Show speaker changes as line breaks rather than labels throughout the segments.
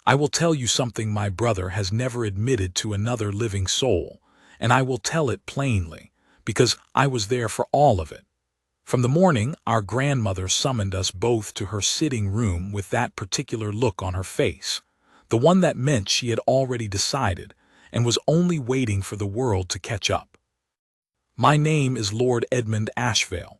I will tell you something my brother has never admitted to another living soul, and I will tell it plainly, because I was there for all of it. From the morning our grandmother summoned us both to her sitting room with that particular look on her face, the one that meant she had already decided and was only waiting for the world to catch up. My name is Lord Edmund Ashvale.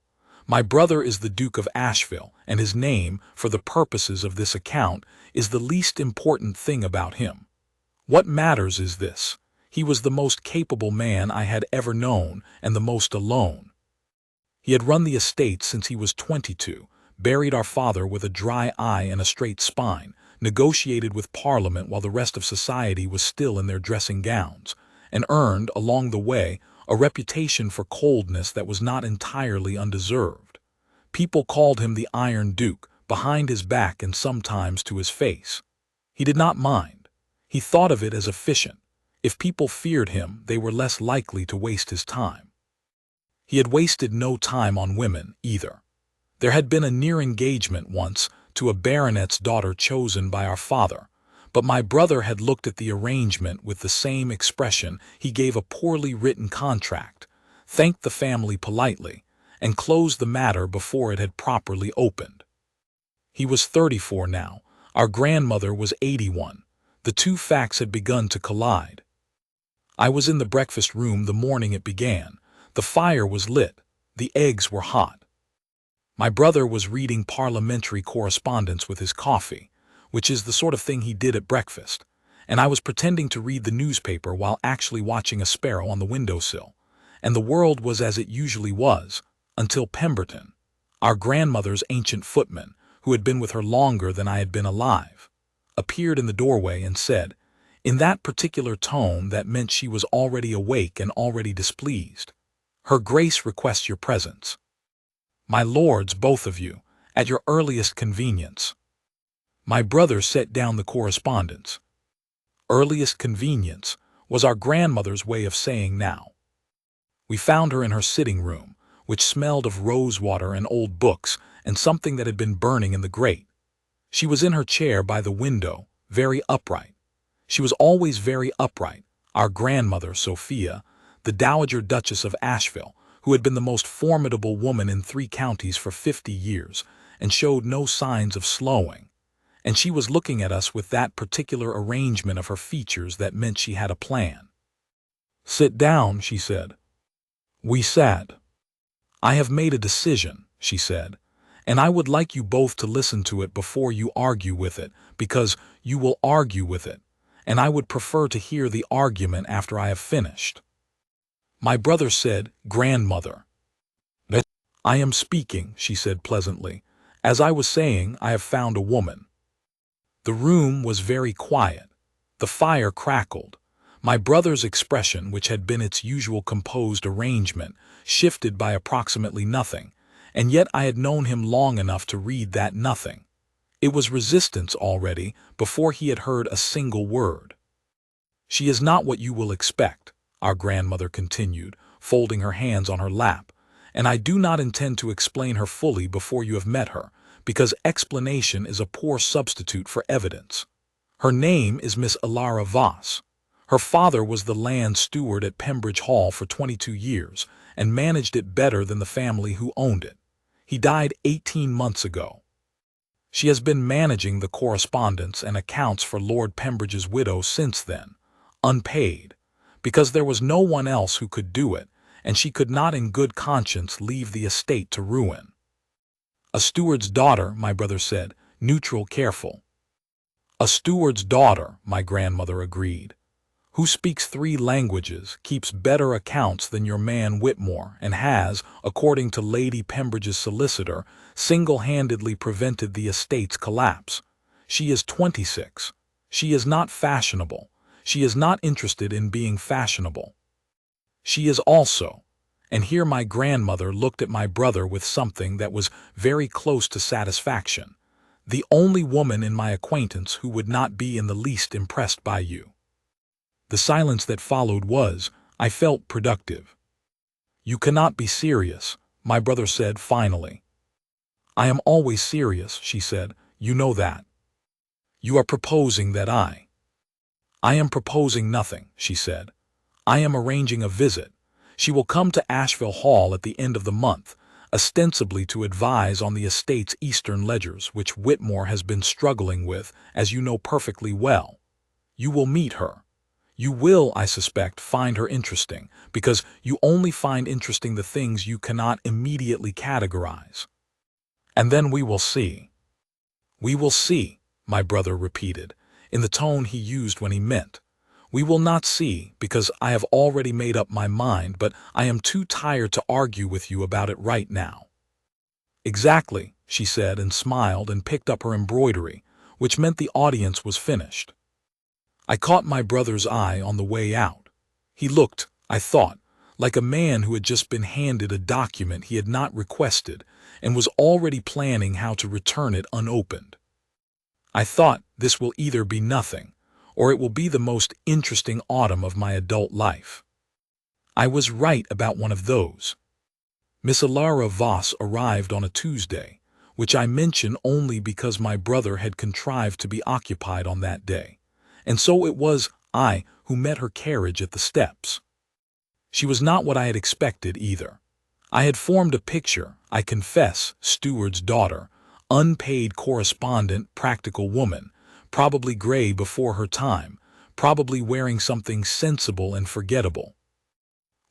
My brother is the Duke of Ashvale, and his name, for the purposes of this account, is the least important thing about him. What matters is this: he was the most capable man I had ever known, and the most alone. He had run the estate since he was 22, buried our father with a dry eye and a straight spine, negotiated with Parliament while the rest of society was still in their dressing gowns, and earned, along the way, a reputation for coldness that was not entirely undeserved. People called him the Iron Duke, behind his back and sometimes to his face. He did not mind. He thought of it as efficient. If people feared him, they were less likely to waste his time. He had wasted no time on women, either. There had been a near engagement once to a baronet's daughter chosen by our father, but my brother had looked at the arrangement with the same expression he gave a poorly written contract, thanked the family politely, and closed the matter before it had properly opened. He was 34 now. Our grandmother was 81. The two facts had begun to collide. I was in the breakfast room the morning it began. The fire was lit. The eggs were hot. My brother was reading parliamentary correspondence with his coffee, which is the sort of thing he did at breakfast, and I was pretending to read the newspaper while actually watching a sparrow on the windowsill, and the world was as it usually was, until Pemberton, our grandmother's ancient footman, who had been with her longer than I had been alive, appeared in the doorway and said, in that particular tone that meant she was already awake and already displeased, "Her Grace requests your presence. My lords, both of you, at your earliest convenience." My brother set down the correspondence. Earliest convenience was our grandmother's way of saying now. We found her in her sitting room, which smelled of rosewater and old books and something that had been burning in the grate. She was in her chair by the window, very upright. She was always very upright, our grandmother, Sophia, the Dowager Duchess of Asheville, who had been the most formidable woman in 3 counties for 50 years, and showed no signs of slowing. And she was looking at us with that particular arrangement of her features that meant she had a plan. "Sit down," she said. We sat. "I have made a decision," she said, "and I would like you both to listen to it before you argue with it, because you will argue with it, and I would prefer to hear the argument after I have finished." My brother said, "Grandmother." "I am speaking," she said pleasantly. "As I was saying, I have found a woman." The room was very quiet. The fire crackled. My brother's expression, which had been its usual composed arrangement, shifted by approximately nothing, and yet I had known him long enough to read that nothing. It was resistance already, before he had heard a single word. "She is not what you will expect," our grandmother continued, folding her hands on her lap, "and I do not intend to explain her fully before you have met her, because explanation is a poor substitute for evidence. Her name is Miss Elara Voss. Her father was the land steward at Pembridge Hall for 22 years, and managed it better than the family who owned it. He died 18 months ago. She has been managing the correspondence and accounts for Lord Pembridge's widow since then, unpaid, because there was no one else who could do it, and she could not in good conscience leave the estate to ruin." "A steward's daughter," my brother said, neutral, careful. "A steward's daughter," my grandmother agreed, "who speaks 3 languages, keeps better accounts than your man Whitmore, and has, according to Lady Pembridge's solicitor, single-handedly prevented the estate's collapse. She is 26. She is not fashionable. She is not interested in being fashionable. She is also," and here my grandmother looked at my brother with something that was very close to satisfaction, "the only woman in my acquaintance who would not be in the least impressed by you." The silence that followed was, I felt, productive. "You cannot be serious," my brother said finally. "I am always serious," she said. "You know that." You are proposing that I am proposing nothing, she said. I am arranging a visit. She will come to Asheville Hall at the end of the month, ostensibly to advise on the estate's eastern ledgers, which Whitmore has been struggling with, as you know perfectly well. You will meet her. You will, I suspect, find her interesting, because you only find interesting the things you cannot immediately categorize. And then we will see. We will see, my brother repeated, in the tone he used when he meant. We will not see, because I have already made up my mind, but I am too tired to argue with you about it right now. Exactly, she said, and smiled and picked up her embroidery, which meant the audience was finished. I caught my brother's eye on the way out. He looked, I thought, like a man who had just been handed a document he had not requested and was already planning how to return it unopened. I thought, this will either be nothing, or it will be the most interesting autumn of my adult life. I was right about one of those. Miss Alara Voss arrived on a Tuesday, which I mention only because my brother had contrived to be occupied on that day, and so it was I who met her carriage at the steps. She was not what I had expected either. I had formed a picture, I confess, steward's daughter, unpaid correspondent, practical woman, probably gray before her time, probably wearing something sensible and forgettable.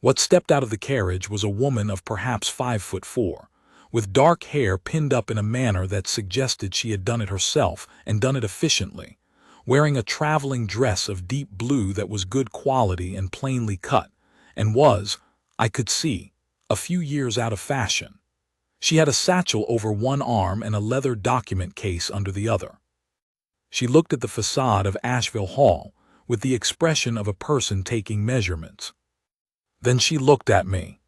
What stepped out of the carriage was a woman of perhaps 5'4", with dark hair pinned up in a manner that suggested she had done it herself and done it efficiently, wearing a traveling dress of deep blue that was good quality and plainly cut, and was, I could see, a few years out of fashion. She had a satchel over one arm and a leather document case under the other. She looked at the facade of Asheville Hall with the expression of a person taking measurements. Then she looked at me.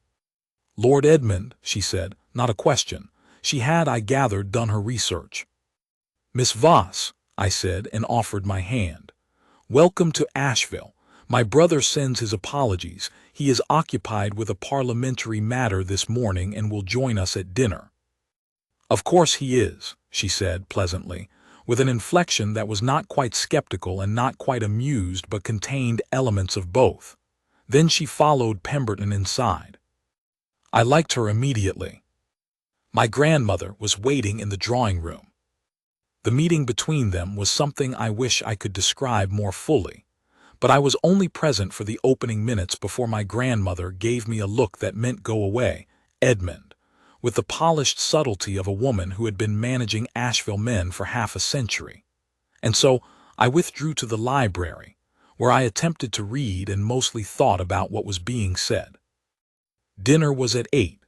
Lord Edmund, she said, not a question. She had, I gathered, done her research. Miss Voss, I said, and offered my hand. Welcome to Asheville. My brother sends his apologies. He is occupied with a parliamentary matter this morning and will join us at dinner. Of course he is, she said pleasantly, with an inflection that was not quite skeptical and not quite amused but contained elements of both. Then she followed Pemberton inside. I liked her immediately. My grandmother was waiting in the drawing room. The meeting between them was something I wish I could describe more fully, but I was only present for the opening minutes before my grandmother gave me a look that meant go away, Edmund, with the polished subtlety of a woman who had been managing Asheville men for half a century. And so I withdrew to the library, where I attempted to read and mostly thought about what was being said. Dinner was at 8.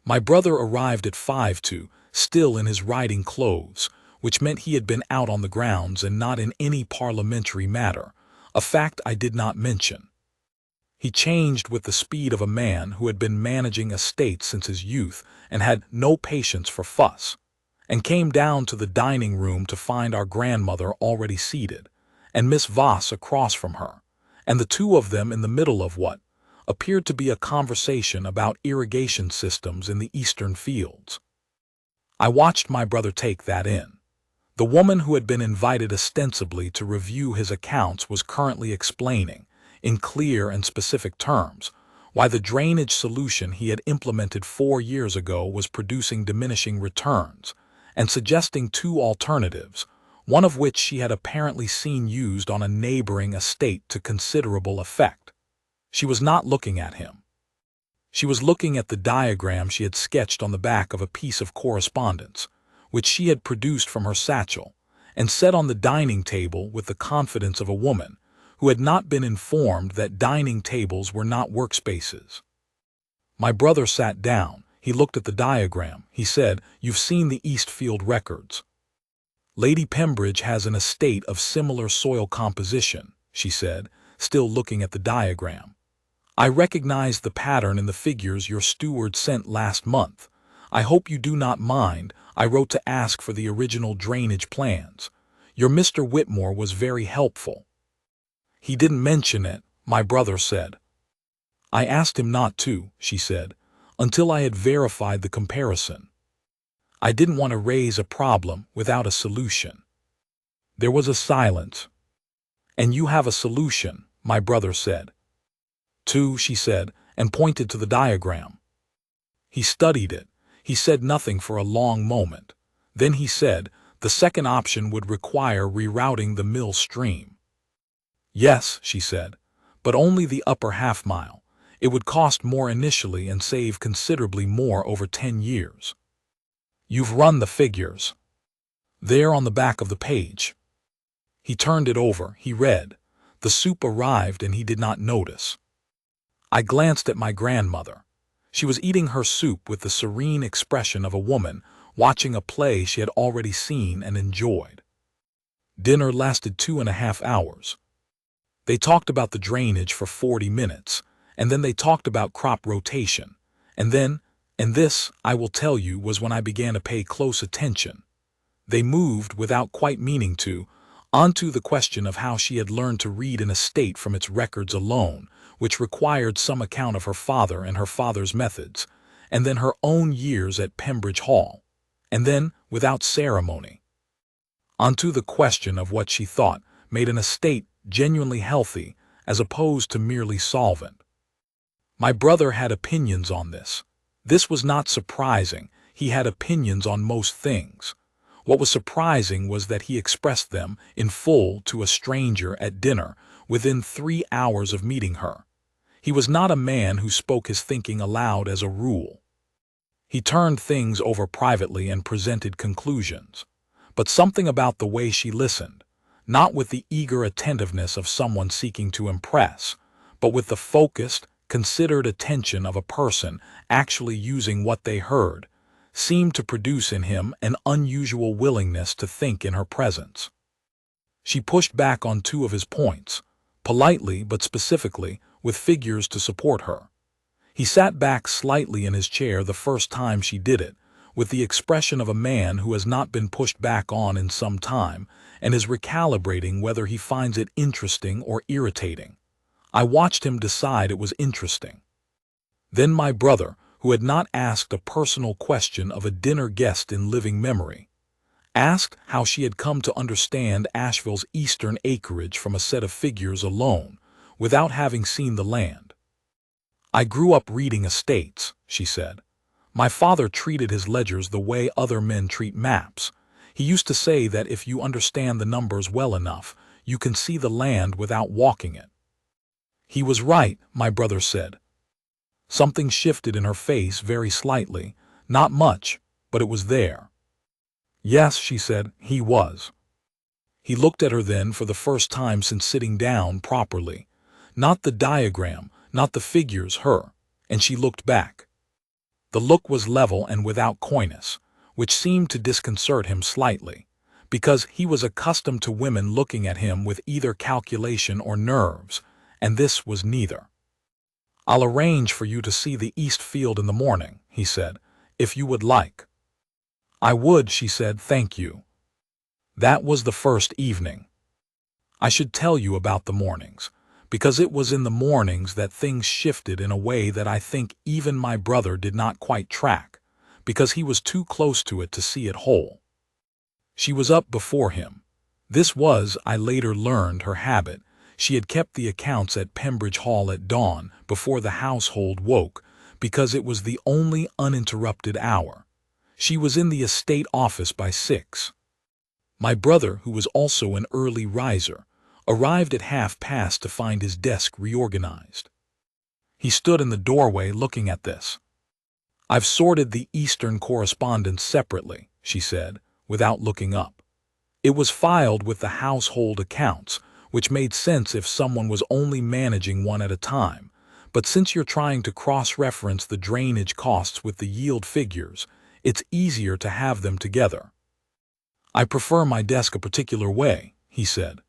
My brother arrived at 5:02, still in his riding clothes, which meant he had been out on the grounds and not in any parliamentary matter, a fact I did not mention. He changed with the speed of a man who had been managing a state since his youth and had no patience for fuss, and came down to the dining room to find our grandmother already seated, and Miss Voss across from her, and the two of them in the middle of what appeared to be a conversation about irrigation systems in the eastern fields. I watched my brother take that in. The woman who had been invited ostensibly to review his accounts was currently explaining, in clear and specific terms, why the drainage solution he had implemented 4 years ago was producing diminishing returns, and suggesting 2 alternatives, one of which she had apparently seen used on a neighboring estate to considerable effect. She was not looking at him. She was looking at the diagram she had sketched on the back of a piece of correspondence, which she had produced from her satchel, and set on the dining table with the confidence of a woman who had not been informed that dining tables were not workspaces. My brother sat down. He looked at the diagram. He said, "You've seen the Eastfield records. Lady Pembridge has an estate of similar soil composition," she said, still looking at the diagram. "I recognize the pattern in the figures your steward sent last month. I hope you do not mind. I wrote to ask for the original drainage plans. Your Mr. Whitmore was very helpful." "He didn't mention it," my brother said. "I asked him not to," she said, "until I had verified the comparison. I didn't want to raise a problem without a solution." There was a silence. "And you have a solution," my brother said. "Two," she said, and pointed to the diagram. He studied it. He said nothing for a long moment. Then he said, "The second option would require rerouting the mill stream." "Yes," she said, "but only the upper half-mile. It would cost more initially and save considerably more over 10 years. You've run the figures. There on the back of the page." He turned it over. He read. The soup arrived and he did not notice. I glanced at my grandmother. She was eating her soup with the serene expression of a woman watching a play she had already seen and enjoyed. Dinner lasted 2.5 hours. They talked about the drainage for 40 minutes, and then they talked about crop rotation. And this, I will tell you, was when I began to pay close attention. They moved, without quite meaning to, onto the question of how she had learned to read an estate from its records alone, which required some account of her father and her father's methods, and then her own years at Pembridge Hall, and then, without ceremony, onto the question of what she thought made an estate genuinely healthy as opposed to merely solvent. My brother had opinions on this. This was not surprising. He had opinions on most things. What was surprising was that he expressed them in full to a stranger at dinner within 3 hours of meeting her. He was not a man who spoke his thinking aloud as a rule. He turned things over privately and presented conclusions. But something about the way she listened, not with the eager attentiveness of someone seeking to impress, but with the focused, considered attention of a person actually using what they heard, seemed to produce in him an unusual willingness to think in her presence. She pushed back on 2 of his points, politely but specifically, with figures to support her. He sat back slightly in his chair the first time she did it, with the expression of a man who has not been pushed back on in some time and is recalibrating whether he finds it interesting or irritating. I watched him decide it was interesting. Then my brother, who had not asked a personal question of a dinner guest in living memory, asked how she had come to understand Asheville's eastern acreage from a set of figures alone, without having seen the land. "I grew up reading estates," she said. "My father treated his ledgers the way other men treat maps. He used to say that if you understand the numbers well enough, you can see the land without walking it." He was right, my brother said. Something shifted in her face very slightly, not much, but it was there. "Yes," she said, "he was." He looked at her then for the first time since sitting down properly. Not the diagram, not the figures, her, and she looked back. The look was level and without coyness, which seemed to disconcert him slightly, because he was accustomed to women looking at him with either calculation or nerves, and this was neither. "I'll arrange for you to see the East Field in the morning," he said, "if you would like." "I would," she said, "thank you." That was the first evening. I should tell you about the mornings, because it was in the mornings that things shifted in a way that I think even my brother did not quite track, because he was too close to it to see it whole. She was up before him. This was, I later learned, her habit. She had kept the accounts at Pembridge Hall at dawn, before the household woke, because it was the only uninterrupted hour. She was in the estate office by 6. My brother, who was also an early riser, arrived at 1:30 to find his desk reorganized. He stood in the doorway looking at this. "I've sorted the Eastern correspondence separately," she said, without looking up. It was filed with the household accounts, which made sense if someone was only managing one at a time, but since you're trying to cross-reference the drainage costs with the yield figures, it's easier to have them together. "I prefer my desk a particular way," he said.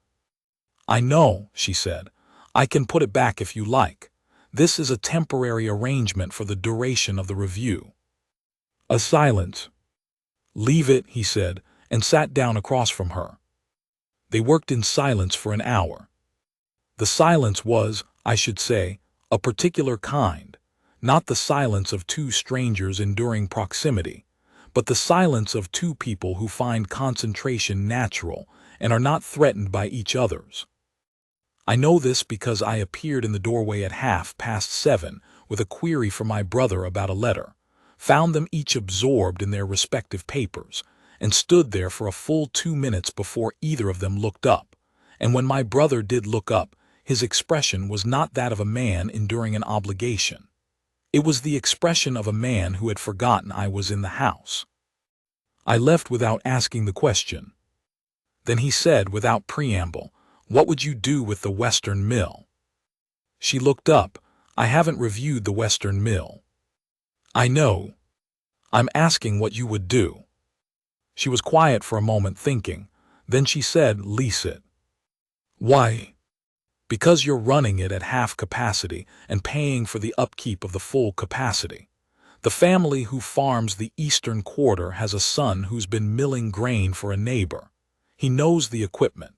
"I know," she said. "I can put it back if you like. This is a temporary arrangement for the duration of the review." A silence. "Leave it," he said, and sat down across from her. They worked in silence for an hour. The silence was, I should say, a particular kind, not the silence of 2 strangers enduring proximity, but the silence of 2 people who find concentration natural and are not threatened by each other's. I know this because I appeared in the doorway at 7:30 with a query for my brother about a letter, found them each absorbed in their respective papers, and stood there for a full 2 minutes before either of them looked up. And when my brother did look up, his expression was not that of a man enduring an obligation. It was the expression of a man who had forgotten I was in the house. I left without asking the question. Then he said without preamble, "What would you do with the Western Mill?" She looked up. "I haven't reviewed the Western Mill." "I know. I'm asking what you would do." She was quiet for a moment thinking. Then she said, "Lease it." "Why?" "Because you're running it at half capacity and paying for the upkeep of the full capacity. The family who farms the eastern quarter has a son who's been milling grain for a neighbor. He knows the equipment.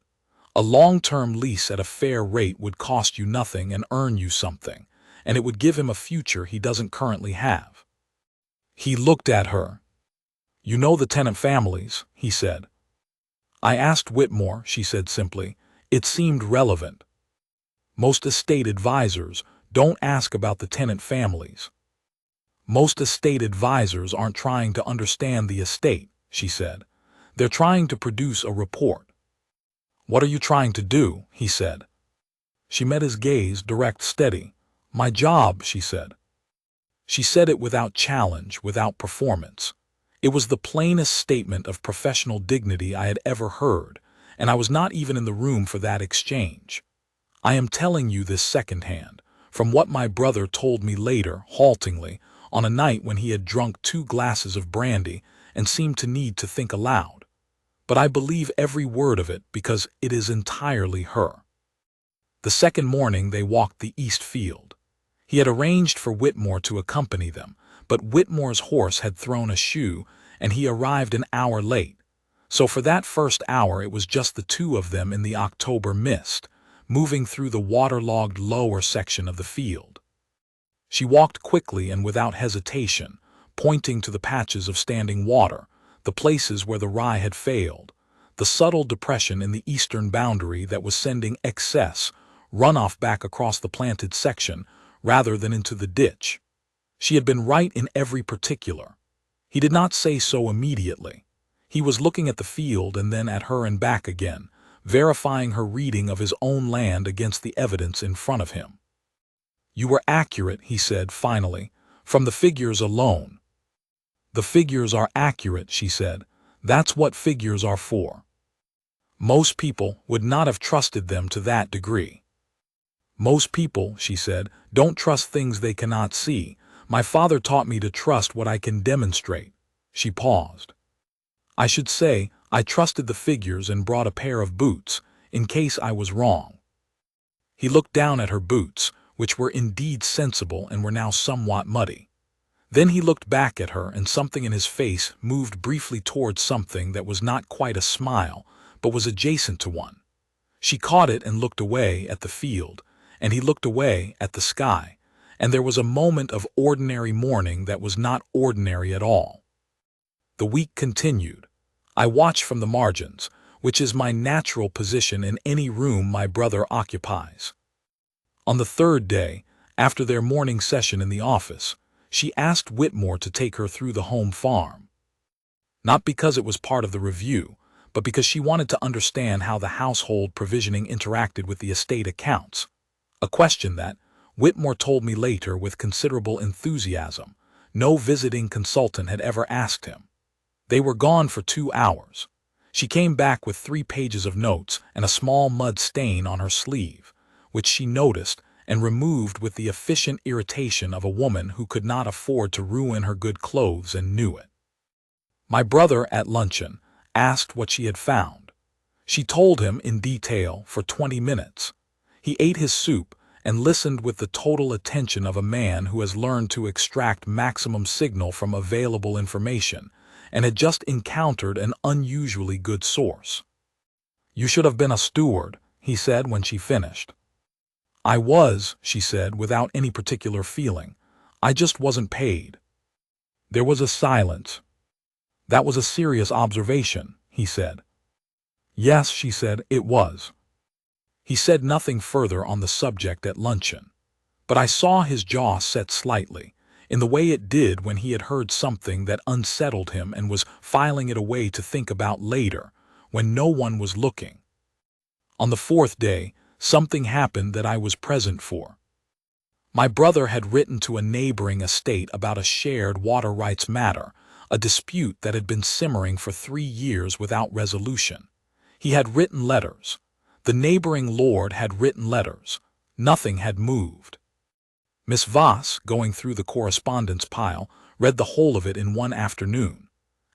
A long-term lease at a fair rate would cost you nothing and earn you something, and it would give him a future he doesn't currently have." He looked at her. "You know the tenant families," he said. "I asked Whitmore," she said simply. It seemed relevant. "Most estate advisors don't ask about the tenant families." "Most estate advisors aren't trying to understand the estate," she said. "They're trying to produce a report." "What are you trying to do?" he said. She met his gaze, direct, steady. "My job," she said. She said it without challenge, without performance. It was the plainest statement of professional dignity I had ever heard, and I was not even in the room for that exchange. I am telling you this secondhand, from what my brother told me later, haltingly, on a night when he had drunk 2 glasses of brandy and seemed to need to think aloud. But I believe every word of it because it is entirely her. The second morning they walked the east field. He had arranged for Whitmore to accompany them, but Whitmore's horse had thrown a shoe, and he arrived an hour late. So for that first hour it was just the two of them in the October mist, moving through the waterlogged lower section of the field. She walked quickly and without hesitation, pointing to the patches of standing water, the places where the rye had failed, the subtle depression in the eastern boundary that was sending excess runoff back across the planted section rather than into the ditch. She had been right in every particular. He did not say so immediately. He was looking at the field and then at her and back again, verifying her reading of his own land against the evidence in front of him. "You were accurate," he said finally, "from the figures alone." "The figures are accurate," she said. "That's what figures are for." "Most people would not have trusted them to that degree." "Most people," she said, "don't trust things they cannot see. My father taught me to trust what I can demonstrate." She paused. "I should say I trusted the figures and brought a pair of boots, in case I was wrong." He looked down at her boots, which were indeed sensible and were now somewhat muddy. Then he looked back at her, and something in his face moved briefly towards something that was not quite a smile, but was adjacent to one. She caught it and looked away at the field, and he looked away at the sky, and there was a moment of ordinary mourning that was not ordinary at all. The week continued. I watched from the margins, which is my natural position in any room my brother occupies. On the third day, after their morning session in the office, she asked Whitmore to take her through the home farm. Not because it was part of the review, but because she wanted to understand how the household provisioning interacted with the estate accounts. A question that, Whitmore told me later with considerable enthusiasm, no visiting consultant had ever asked him. They were gone for 2 hours. She came back with 3 pages of notes and a small mud stain on her sleeve, which she noticed and removed with the efficient irritation of a woman who could not afford to ruin her good clothes and knew it. My brother, at luncheon, asked what she had found. She told him in detail for 20 minutes. He ate his soup and listened with the total attention of a man who has learned to extract maximum signal from available information and had just encountered an unusually good source. "You should have been a steward," he said when she finished. "I was," she said, without any particular feeling. "I just wasn't paid." There was a silence. "That was a serious observation," he said. Yes, she said, it was. He said nothing further on the subject at luncheon, but I saw his jaw set slightly, in the way it did when he had heard something that unsettled him and was filing it away to think about later, when no one was looking. On the fourth day, something happened that I was present for. My brother had written to a neighboring estate about a shared water rights matter, a dispute that had been simmering for 3 years without resolution. He had written letters. The neighboring lord had written letters. Nothing had moved. Miss Voss, going through the correspondence pile, read the whole of it in one afternoon.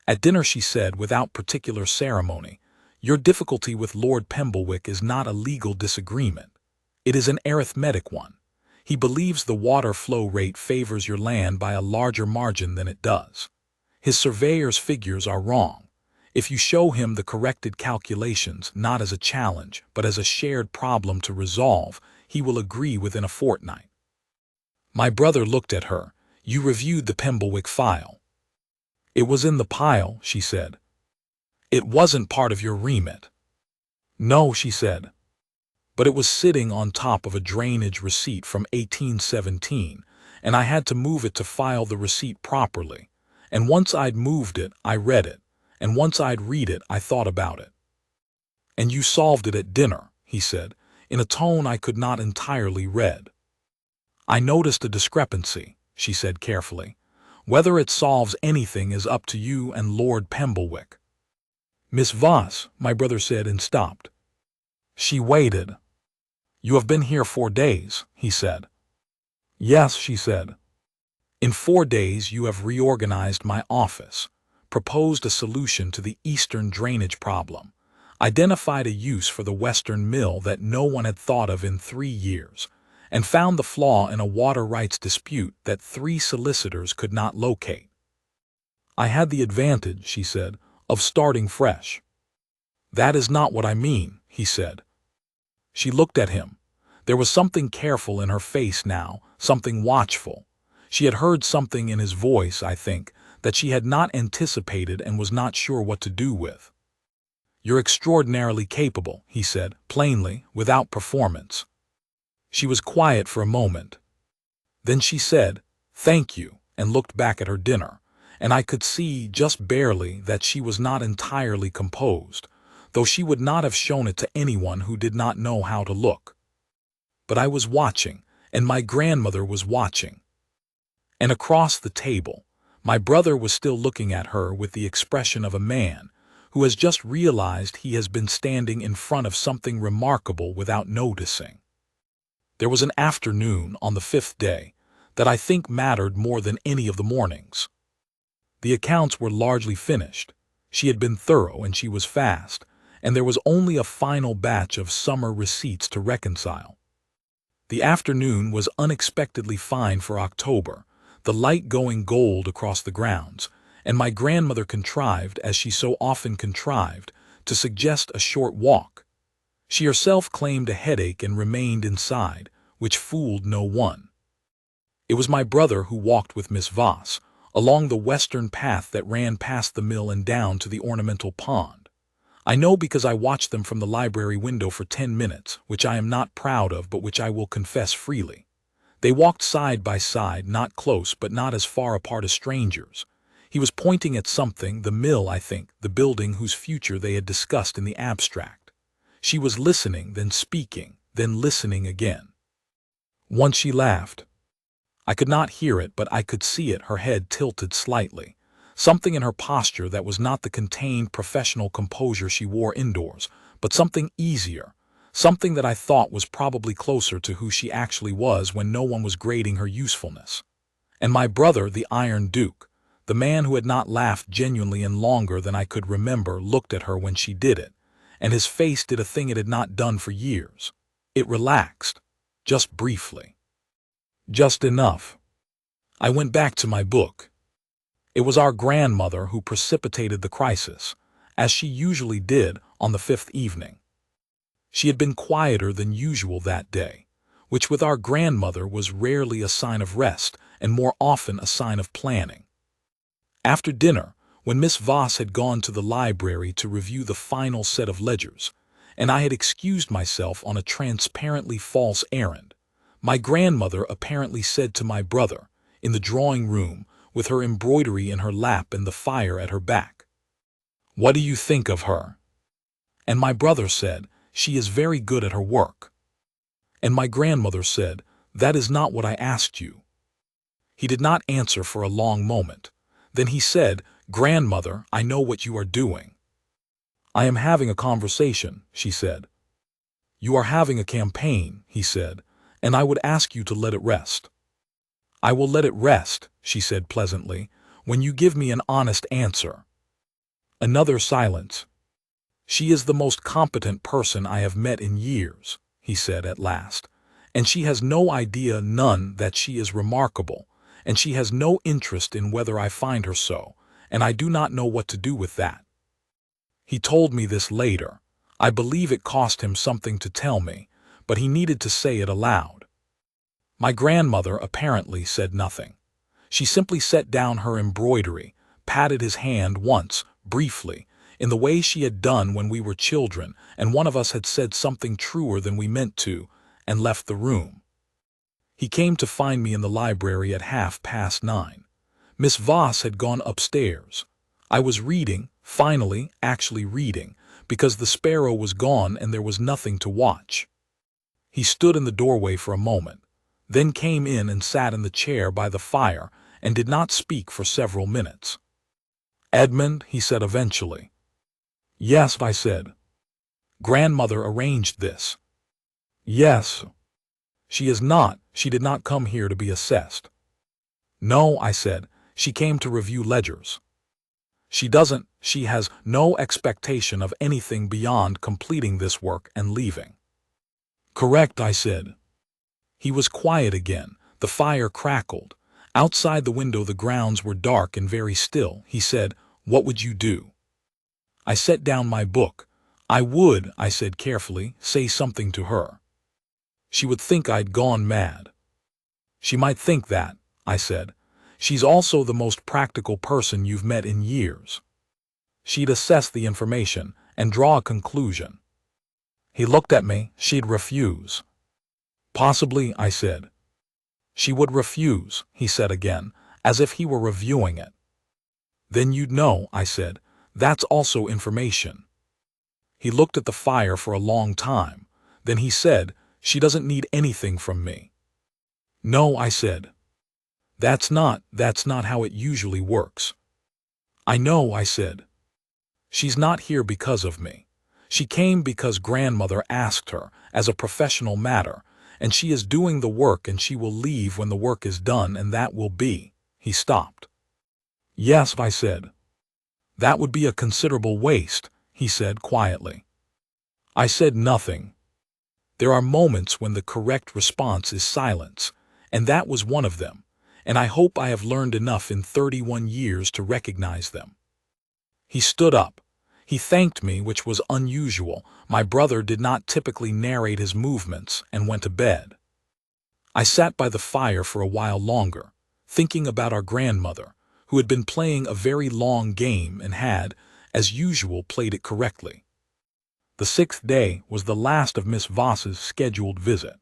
At dinner she said, without particular ceremony, "Your difficulty with Lord Pemblewick is not a legal disagreement. It is an arithmetic one. He believes the water flow rate favors your land by a larger margin than it does. His surveyor's figures are wrong. If you show him the corrected calculations not as a challenge but as a shared problem to resolve, he will agree within a fortnight." My brother looked at her. "You reviewed the Pemblewick file." "It was in the pile," she said. "It wasn't part of your remit." "No," she said. "But it was sitting on top of a drainage receipt from 1817, and I had to move it to file the receipt properly. And once I'd moved it, I read it, and once I'd read it, I thought about it." "And you solved it at dinner," he said, in a tone I could not entirely read. "I noticed a discrepancy," she said carefully. "Whether it solves anything is up to you and Lord Pemblewick." "Miss Voss," my brother said and stopped. She waited. "You have been here 4 days," he said. "Yes," she said. "In 4 days you have reorganized my office, proposed a solution to the eastern drainage problem, identified a use for the western mill that no one had thought of in 3 years, and found the flaw in a water rights dispute that 3 solicitors could not locate. I had the advantage," she said, "of starting fresh." "That is not what I mean," he said. She looked at him. There was something careful in her face now, something watchful. She had heard something in his voice, I think, that she had not anticipated and was not sure what to do with. "You're extraordinarily capable," he said, plainly, without performance. She was quiet for a moment. Then she said, "Thank you," and looked back at her dinner, and I could see, just barely, that she was not entirely composed, though she would not have shown it to anyone who did not know how to look. But I was watching, and my grandmother was watching. And across the table, my brother was still looking at her with the expression of a man who has just realized he has been standing in front of something remarkable without noticing. There was an afternoon on the 5th day that I think mattered more than any of the mornings. The accounts were largely finished. She had been thorough and she was fast, and there was only a final batch of summer receipts to reconcile. The afternoon was unexpectedly fine for October, the light going gold across the grounds, and my grandmother contrived, as she so often contrived, to suggest a short walk. She herself claimed a headache and remained inside, which fooled no one. It was my brother who walked with Miss Voss, along the western path that ran past the mill and down to the ornamental pond. I know because I watched them from the library window for 10 minutes, which I am not proud of but which I will confess freely. They walked side by side, not close but not as far apart as strangers. He was pointing at something, the mill, I think, the building whose future they had discussed in the abstract. She was listening, then speaking, then listening again. Once she laughed. I could not hear it, but I could see it, her head tilted slightly. Something in her posture that was not the contained professional composure she wore indoors, but something easier, something that I thought was probably closer to who she actually was when no one was grading her usefulness. And my brother, the Iron Duke, the man who had not laughed genuinely in longer than I could remember, looked at her when she did it, and his face did a thing it had not done for years. It relaxed, just briefly. Just enough. I went back to my book. It was our grandmother who precipitated the crisis, as she usually did on the 5th evening. She had been quieter than usual that day, which with our grandmother was rarely a sign of rest and more often a sign of planning. After dinner, when Miss Voss had gone to the library to review the final set of ledgers, and I had excused myself on a transparently false errand, my grandmother apparently said to my brother, in the drawing room, with her embroidery in her lap and the fire at her back, "What do you think of her?" And my brother said, "She is very good at her work." And my grandmother said, "That is not what I asked you." He did not answer for a long moment. Then he said, "Grandmother, I know what you are doing." "I am having a conversation," she said. "You are having a campaign," he said, "and I would ask you to let it rest." "I will let it rest," she said pleasantly, "when you give me an honest answer." Another silence. "She is the most competent person I have met in years," he said at last, "and she has no idea, none, that she is remarkable, and she has no interest in whether I find her so, and I do not know what to do with that." He told me this later. I believe it cost him something to tell me, but he needed to say it aloud. My grandmother apparently said nothing. She simply set down her embroidery, patted his hand once, briefly, in the way she had done when we were children and one of us had said something truer than we meant to, and left the room. He came to find me in the library at 9:30. Miss Voss had gone upstairs. I was reading, finally, actually reading, because the sparrow was gone and there was nothing to watch. He stood in the doorway for a moment, then came in and sat in the chair by the fire and did not speak for several minutes. "Edmund," he said eventually. "Yes," I said. "Grandmother arranged this." "Yes." "She is not. She did not come here to be assessed." "No," I said. "She came to review ledgers." She has no expectation of anything beyond completing this work and leaving." "Correct," I said. He was quiet again. The fire crackled. Outside the window the grounds were dark and very still. He said, "What would you do?" I set down my book. "I would," I said carefully, "say something to her. She would think I'd gone mad." "She might think that," I said. "She's also the most practical person you've met in years. She'd assess the information and draw a conclusion." He looked at me. "She'd refuse." "Possibly," I said. "She would refuse," he said again, as if he were reviewing it. "Then you'd know," I said. "That's also information." He looked at the fire for a long time. Then he said, "She doesn't need anything from me." "No," I said. That's not how it usually works." "I know," I said. "She's not here because of me. She came because grandmother asked her, as a professional matter, and she is doing the work and she will leave when the work is done, and that will be—" He stopped. "Yes," I said. "That would be a considerable waste," he said quietly. I said nothing. There are moments when the correct response is silence, and that was one of them, and I hope I have learned enough in 31 years to recognize them. He stood up. He thanked me, which was unusual. My brother did not typically narrate his movements, and went to bed. I sat by the fire for a while longer, thinking about our grandmother, who had been playing a very long game and had, as usual, played it correctly. The 6th day was the last of Miss Voss's scheduled visit.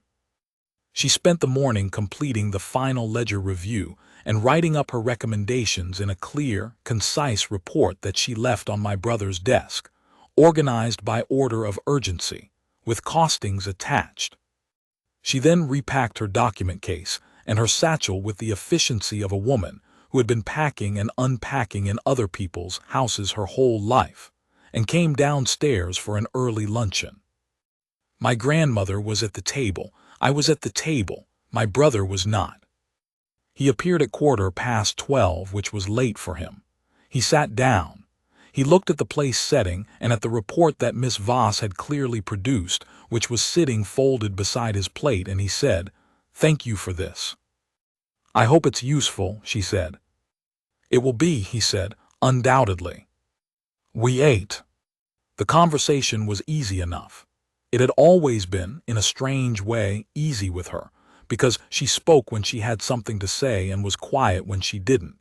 She spent the morning completing the final ledger review and writing up her recommendations in a clear, concise report that she left on my brother's desk, organized by order of urgency, with costings attached. She then repacked her document case and her satchel with the efficiency of a woman who had been packing and unpacking in other people's houses her whole life, and came downstairs for an early luncheon. My grandmother was at the table. I was at the table. My brother was not. He appeared at 12:15, which was late for him. He sat down. He looked at the place setting and at the report that Miss Voss had clearly produced, which was sitting folded beside his plate, and he said, "Thank you for this." "I hope it's useful," she said. "It will be," he said, "undoubtedly." We ate. The conversation was easy enough. It had always been, in a strange way, easy with her, because she spoke when she had something to say and was quiet when she didn't,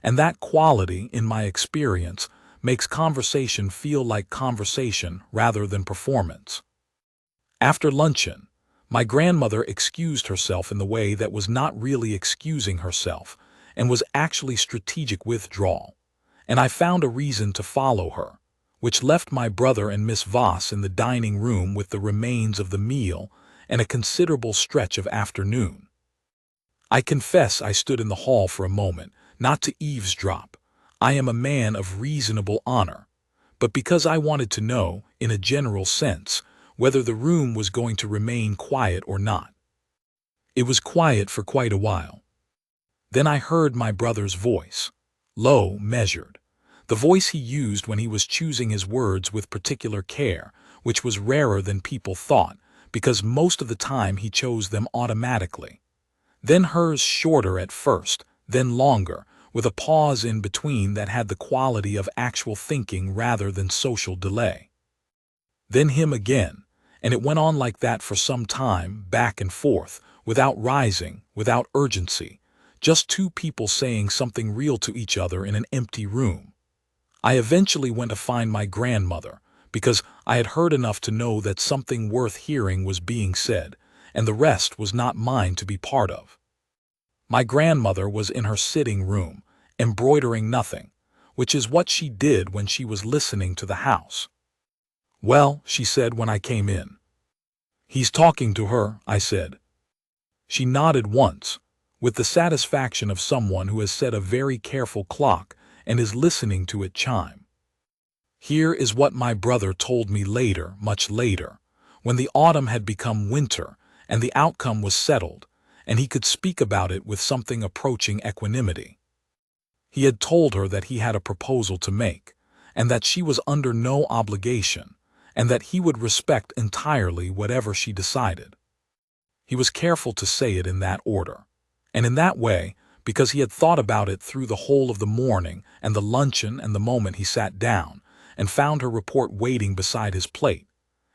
and that quality, in my experience, makes conversation feel like conversation rather than performance. After luncheon, my grandmother excused herself in the way that was not really excusing herself and was actually strategic withdrawal, and I found a reason to follow her, which left my brother and Miss Voss in the dining room with the remains of the meal and a considerable stretch of afternoon. I confess I stood in the hall for a moment, not to eavesdrop. I am a man of reasonable honor, but because I wanted to know, in a general sense, whether the room was going to remain quiet or not. It was quiet for quite a while. Then I heard my brother's voice, low, measured, the voice he used when he was choosing his words with particular care, which was rarer than people thought, because most of the time he chose them automatically. Then hers shorter at first, then longer, with a pause in between that had the quality of actual thinking rather than social delay. Then him again, and it went on like that for some time, back and forth, without rising, without urgency, just two people saying something real to each other in an empty room. I eventually went to find my grandmother, because I had heard enough to know that something worth hearing was being said, and the rest was not mine to be part of. My grandmother was in her sitting room, embroidering nothing, which is what she did when she was listening to the house. "Well," she said when I came in. "He's talking to her," I said. She nodded once, with the satisfaction of someone who has set a very careful clock and is listening to it chime. Here is what my brother told me later, much later, when the autumn had become winter and the outcome was settled, and he could speak about it with something approaching equanimity. He had told her that he had a proposal to make, and that she was under no obligation, and that he would respect entirely whatever she decided. He was careful to say it in that order, and in that way, because he had thought about it through the whole of the morning and the luncheon and the moment he sat down and found her report waiting beside his plate.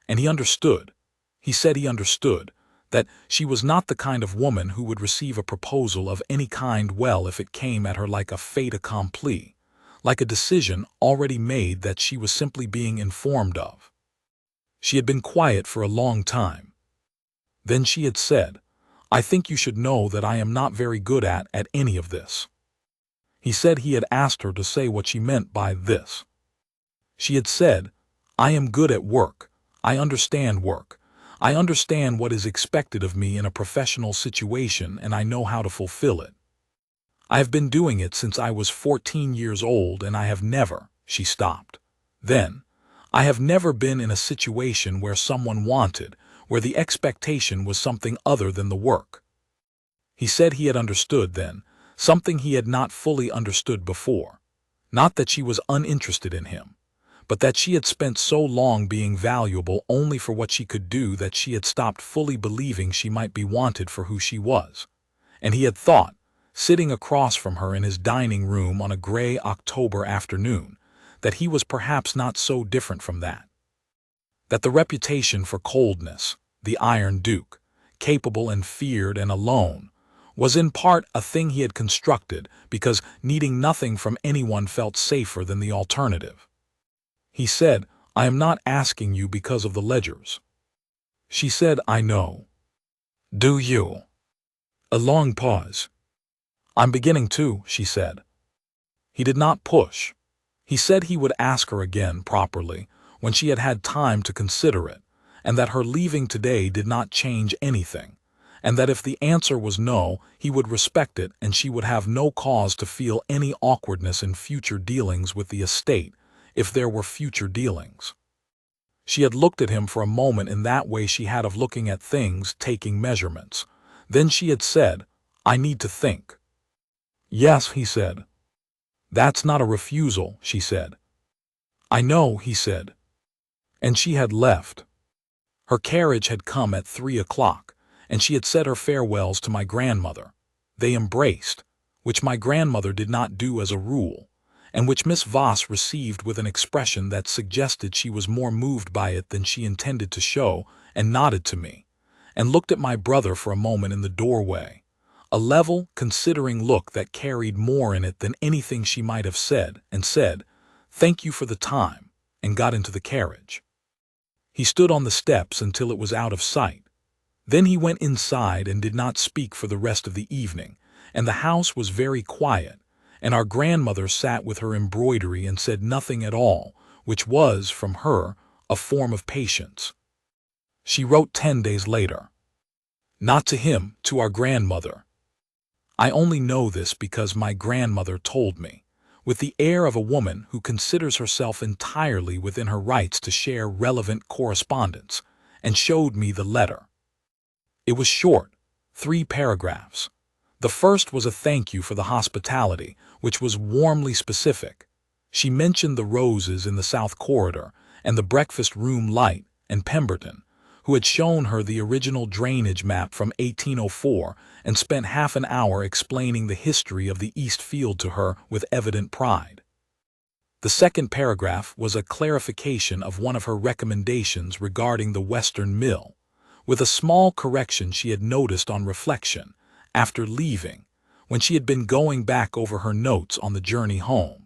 And he understood, he said he understood, that she was not the kind of woman who would receive a proposal of any kind well if it came at her like a fait accompli, like a decision already made that she was simply being informed of. She had been quiet for a long time. Then she had said, "I think you should know that I am not very good at any of this." He said he had asked her to say what she meant by this. She had said, "I am good at work. I understand work. I understand what is expected of me in a professional situation, and I know how to fulfill it. I have been doing it since I was 14 years old, and I have never," she stopped. Then, "I have never been in a situation where someone wanted, where the expectation was something other than the work." He said he had understood then, something he had not fully understood before. Not that she was uninterested in him, but that she had spent so long being valuable only for what she could do that she had stopped fully believing she might be wanted for who she was. And he had thought, sitting across from her in his dining room on a gray October afternoon, that he was perhaps not so different from that. That the reputation for coldness, the Iron Duke, capable and feared and alone, was in part a thing he had constructed because needing nothing from anyone felt safer than the alternative. He said, "I am not asking you because of the ledgers." She said, "I know." "Do you?" A long pause. "I'm beginning to," she said. He did not push. He said he would ask her again properly when she had had time to consider it, and that her leaving today did not change anything, and that if the answer was no, he would respect it and she would have no cause to feel any awkwardness in future dealings with the estate, if there were future dealings. She had looked at him for a moment in that way she had of looking at things, taking measurements. Then she had said, "I need to think." "Yes," he said. "That's not a refusal," she said. "I know," he said. And she had left. Her carriage had come at 3 o'clock, and she had said her farewells to my grandmother. They embraced, which my grandmother did not do as a rule, and which Miss Voss received with an expression that suggested she was more moved by it than she intended to show, and nodded to me, and looked at my brother for a moment in the doorway, a level, considering look that carried more in it than anything she might have said, and said, "Thank you for the time," and got into the carriage. He stood on the steps until it was out of sight. Then he went inside and did not speak for the rest of the evening, and the house was very quiet, and our grandmother sat with her embroidery and said nothing at all, which was, from her, a form of patience. She wrote 10 days later. Not to him, to our grandmother. I only know this because my grandmother told me, with the air of a woman who considers herself entirely within her rights to share relevant correspondence, and showed me the letter. It was short, 3 paragraphs. The first was a thank you for the hospitality, which was warmly specific. She mentioned the roses in the South Corridor and the breakfast room light, and Pemberton, who had shown her the original drainage map from 1804 and spent half an hour explaining the history of the East Field to her with evident pride. The second paragraph was a clarification of one of her recommendations regarding the Western Mill, with a small correction she had noticed on reflection, after leaving, when she had been going back over her notes on the journey home.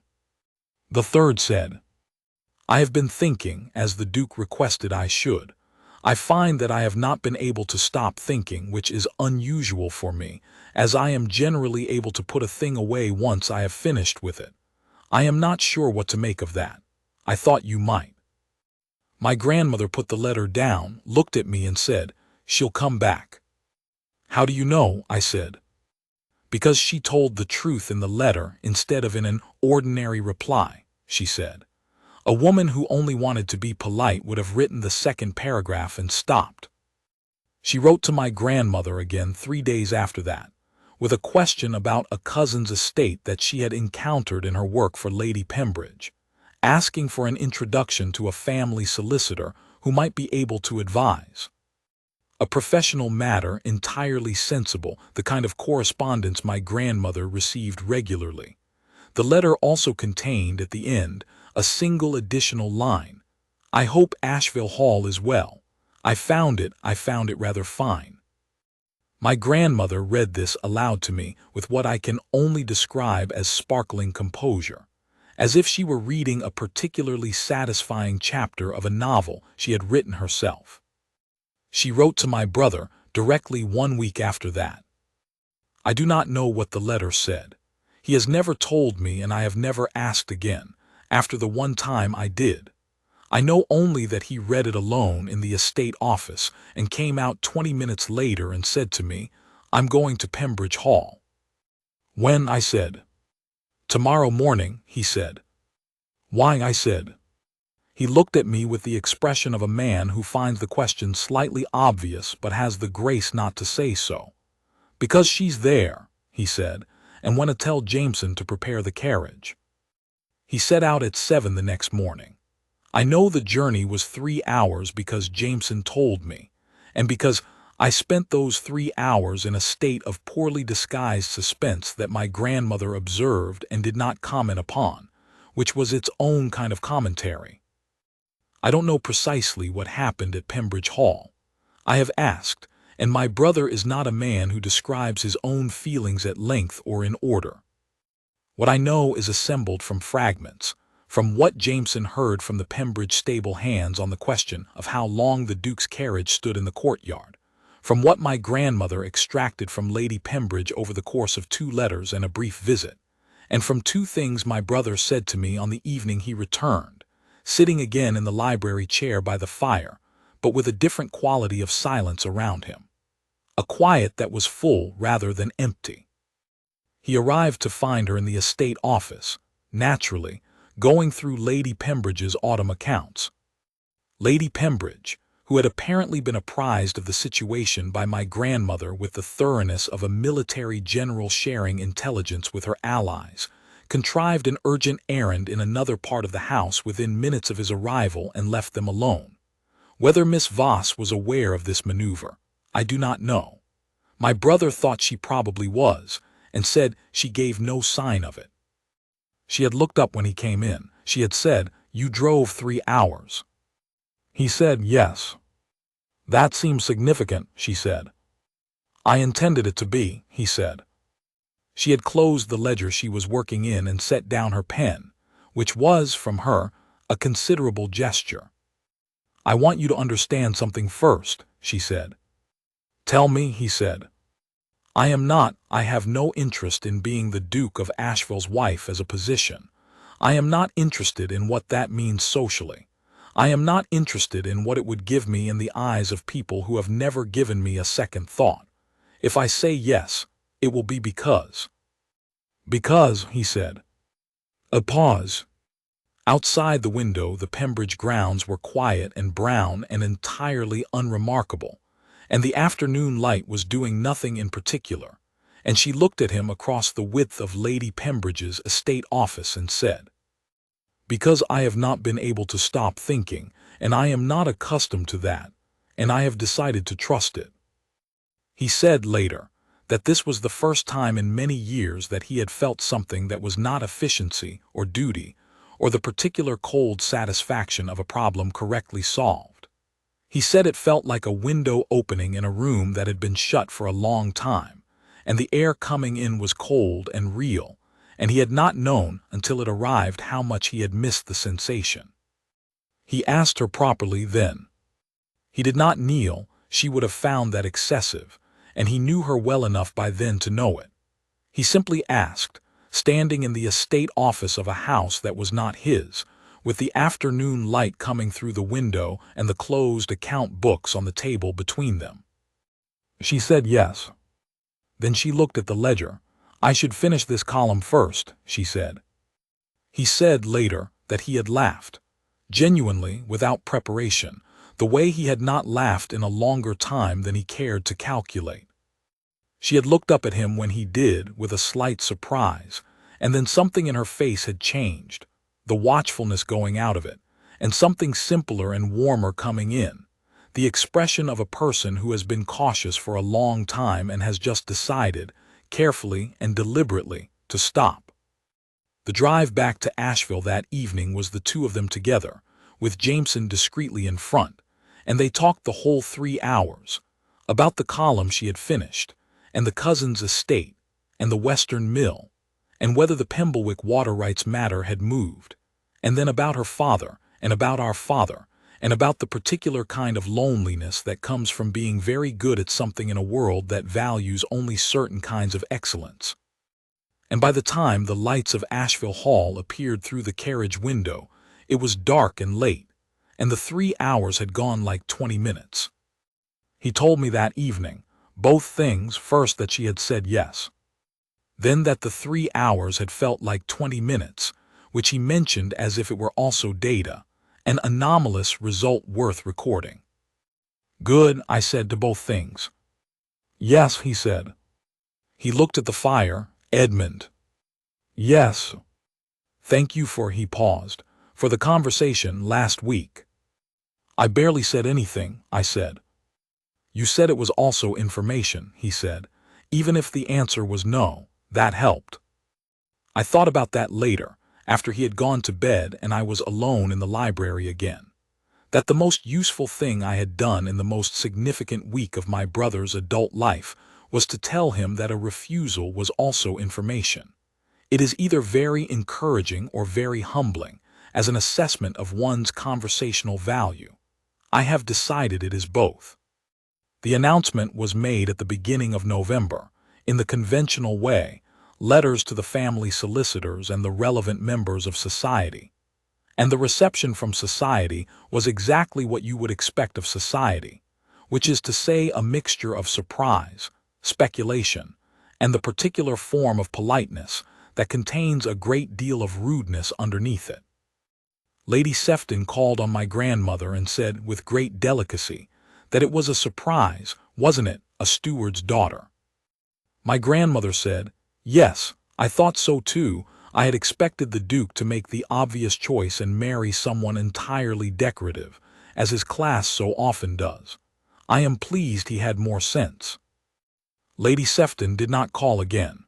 The third said, "I have been thinking, as the Duke requested I should. I find that I have not been able to stop thinking, which is unusual for me, as I am generally able to put a thing away once I have finished with it. I am not sure what to make of that. I thought you might." My grandmother put the letter down, looked at me and said, "She'll come back." "How do you know?" I said. "Because she told the truth in the letter instead of in an ordinary reply," she said. "A woman who only wanted to be polite would have written the second paragraph and stopped." She wrote to my grandmother again 3 days after that, with a question about a cousin's estate that she had encountered in her work for Lady Pembridge, asking for an introduction to a family solicitor who might be able to advise. A professional matter entirely sensible, the kind of correspondence my grandmother received regularly. The letter also contained, at the end, a single additional line. "I hope Asheville Hall is well. I found it rather fine." My grandmother read this aloud to me with what I can only describe as sparkling composure, as if she were reading a particularly satisfying chapter of a novel she had written herself. She wrote to my brother directly 1 week after that. I do not know what the letter said. He has never told me, and I have never asked again, after the one time I did. I know only that he read it alone in the estate office and came out 20 minutes later and said to me, "I'm going to Pembridge Hall." "When?" I said. "Tomorrow morning," he said. "Why?" I said. He looked at me with the expression of a man who finds the question slightly obvious but has the grace not to say so. "Because she's there," he said, "and want to tell Jameson to prepare the carriage." He set out at 7 the next morning. I know the journey was 3 hours because Jameson told me, and because I spent those 3 hours in a state of poorly disguised suspense that my grandmother observed and did not comment upon, which was its own kind of commentary. I don't know precisely what happened at Pembridge Hall. I have asked, and my brother is not a man who describes his own feelings at length or in order. What I know is assembled from fragments, from what Jameson heard from the Pembridge stable hands on the question of how long the Duke's carriage stood in the courtyard, from what my grandmother extracted from Lady Pembridge over the course of 2 letters and a brief visit, and from 2 things my brother said to me on the evening he returned, sitting again in the library chair by the fire, but with a different quality of silence around him. A quiet that was full rather than empty. He arrived to find her in the estate office, naturally, going through Lady Pembridge's autumn accounts. Lady Pembridge, who had apparently been apprised of the situation by my grandmother with the thoroughness of a military general sharing intelligence with her allies, contrived an urgent errand in another part of the house within minutes of his arrival and left them alone. Whether Miss Voss was aware of this maneuver, I do not know. My brother thought she probably was, and said she gave no sign of it. She had looked up when he came in. She had said, "You drove 3 hours." He said, "Yes." "That seems significant," she said. I intended it to be, he said. She had closed the ledger she was working in and set down her pen, which was, from her, a considerable gesture. I want you to understand something first, she said. Tell me, he said. I have no interest in being the Duke of Asheville's wife as a position. I am not interested in what that means socially. I am not interested in what it would give me in the eyes of people who have never given me a second thought. If I say yes, it will be because. Because, he said. A pause. Outside the window, the Pembridge grounds were quiet and brown and entirely unremarkable, and the afternoon light was doing nothing in particular, and she looked at him across the width of Lady Pembridge's estate office and said, Because I have not been able to stop thinking, and I am not accustomed to that, and I have decided to trust it. He said later that this was the first time in many years that he had felt something that was not efficiency or duty, or the particular cold satisfaction of a problem correctly solved. He said it felt like a window opening in a room that had been shut for a long time, and the air coming in was cold and real, and he had not known until it arrived how much he had missed the sensation. He asked her properly then. He did not kneel, she would have found that excessive, and he knew her well enough by then to know it. He simply asked, standing in the estate office of a house that was not his, with the afternoon light coming through the window and the closed account books on the table between them. She said yes. Then she looked at the ledger. I should finish this column first, she said. He said later that he had laughed, genuinely, without preparation, the way he had not laughed in a longer time than he cared to calculate. She had looked up at him when he did, with a slight surprise, and then something in her face had changed, the watchfulness going out of it, and something simpler and warmer coming in, the expression of a person who has been cautious for a long time and has just decided, carefully and deliberately, to stop. The drive back to Asheville that evening was the two of them together, with Jameson discreetly in front, and they talked the whole 3 hours, about the column she had finished, and the cousin's estate, and the Western Mill, and whether the Pemblewick water rights matter had moved, and then about her father, and about our father, and about the particular kind of loneliness that comes from being very good at something in a world that values only certain kinds of excellence. And by the time the lights of Asheville Hall appeared through the carriage window, it was dark and late, and the 3 hours had gone like 20 minutes. He told me that evening, both things, first that she had said yes, then that the 3 hours had felt like 20 minutes, which he mentioned as if it were also data, an anomalous result worth recording. Good, I said to both things. Yes, he said. He looked at the fire. Edmund. Yes. Thank you for, he paused, for the conversation last week. I barely said anything, I said. You said it was also information, he said. Even if the answer was no, that helped. I thought about that later, after he had gone to bed and I was alone in the library again. That the most useful thing I had done in the most significant week of my brother's adult life was to tell him that a refusal was also information. It is either very encouraging or very humbling, as an assessment of one's conversational value. I have decided it is both. The announcement was made at the beginning of November, in the conventional way, letters to the family solicitors and the relevant members of society. And the reception from society was exactly what you would expect of society, which is to say a mixture of surprise, speculation, and the particular form of politeness that contains a great deal of rudeness underneath it. Lady Sefton called on my grandmother and said, with great delicacy, that it was a surprise, wasn't it, a steward's daughter? My grandmother said, yes, I thought so too. I had expected the Duke to make the obvious choice and marry someone entirely decorative, as his class so often does. I am pleased he had more sense. Lady Sefton did not call again.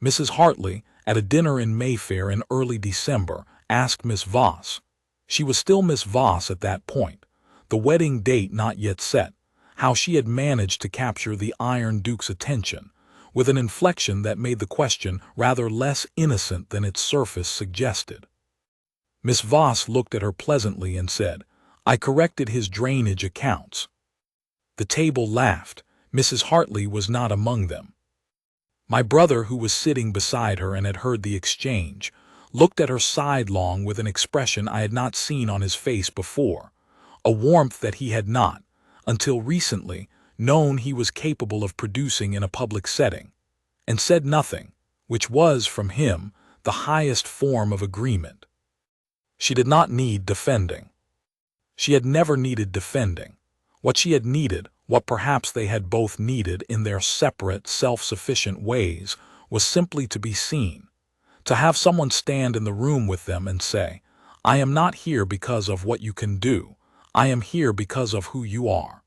Mrs. Hartley, at a dinner in Mayfair in early December, asked Miss Voss. She was still Miss Voss at that point, the wedding date not yet set, how she had managed to capture the Iron Duke's attention, with an inflection that made the question rather less innocent than its surface suggested. Miss Voss looked at her pleasantly and said, "I corrected his drainage accounts." The table laughed. Mrs. Hartley was not among them. My brother, who was sitting beside her and had heard the exchange, looked at her sidelong with an expression I had not seen on his face before, a warmth that he had not, until recently, known he was capable of producing in a public setting, and said nothing, which was, from him, the highest form of agreement. She did not need defending. She had never needed defending. What she had needed, what perhaps they had both needed in their separate, self-sufficient ways, was simply to be seen, to have someone stand in the room with them and say, "I am not here because of what you can do, I am here because of who you are."